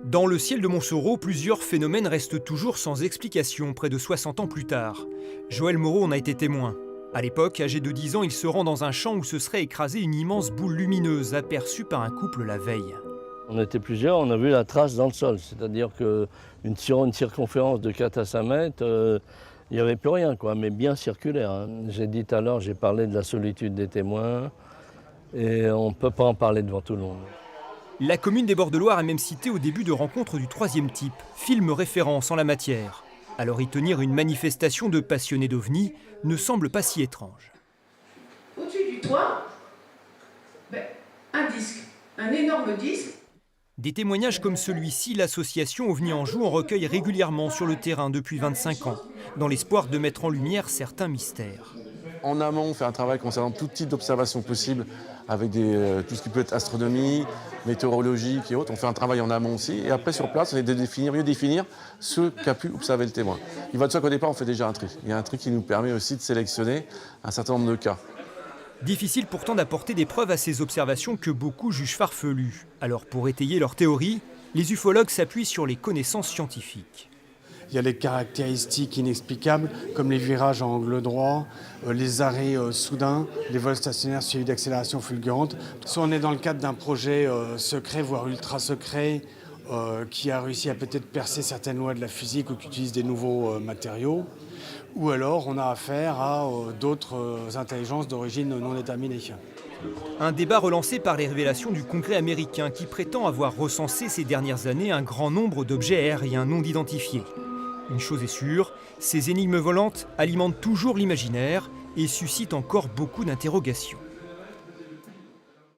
Dans le ciel de Montsoreau, plusieurs phénomènes restent toujours sans explication près de 60 ans plus tard. Joël Moreau en a été témoin. À l'époque, âgé de 10 ans, il se rend dans un champ où se serait écrasée une immense boule lumineuse aperçue par un couple la veille. On était plusieurs, on a vu la trace dans le sol, c'est-à-dire sur une circonférence de 4 à 5 mètres, il n'y avait plus rien, mais bien circulaire. Hein. J'ai dit tout à l'heure, j'ai parlé de la solitude des témoins et on ne peut pas en parler devant tout le monde. La commune des Bords-de-Loire est même citée au début de rencontres du troisième type, film référence en la matière. Alors y tenir une manifestation de passionnés d'OVNI ne semble pas si étrange. Au-dessus du toit, un disque, un énorme disque. Des témoignages comme celui-ci, l'association OVNI Anjou en recueille régulièrement sur le terrain depuis 25 ans, dans l'espoir de mettre en lumière certains mystères. En amont, on fait un travail concernant tout type d'observations possibles, avec tout ce qui peut être astronomie, météorologique et autres. On fait un travail en amont aussi. Et après, sur place, on est de mieux définir ce qu'a pu observer le témoin. Il va de soi qu'au départ, on fait déjà un tri. Il y a un tri qui nous permet aussi de sélectionner un certain nombre de cas. Difficile pourtant d'apporter des preuves à ces observations que beaucoup jugent farfelues. Alors pour étayer leur théorie, les ufologues s'appuient sur les connaissances scientifiques. Il y a les caractéristiques inexplicables, comme les virages en angle droit, les arrêts soudains, les vols stationnaires suivis d'accélérations fulgurantes. Soit on est dans le cadre d'un projet secret, voire ultra secret, qui a réussi à peut-être percer certaines lois de la physique ou qui utilise des nouveaux matériaux. Ou alors on a affaire à d'autres intelligences d'origine non déterminée. Un débat relancé par les révélations du Congrès américain qui prétend avoir recensé ces dernières années un grand nombre d'objets aériens non identifiés. Une chose est sûre, ces énigmes volantes alimentent toujours l'imaginaire et suscitent encore beaucoup d'interrogations.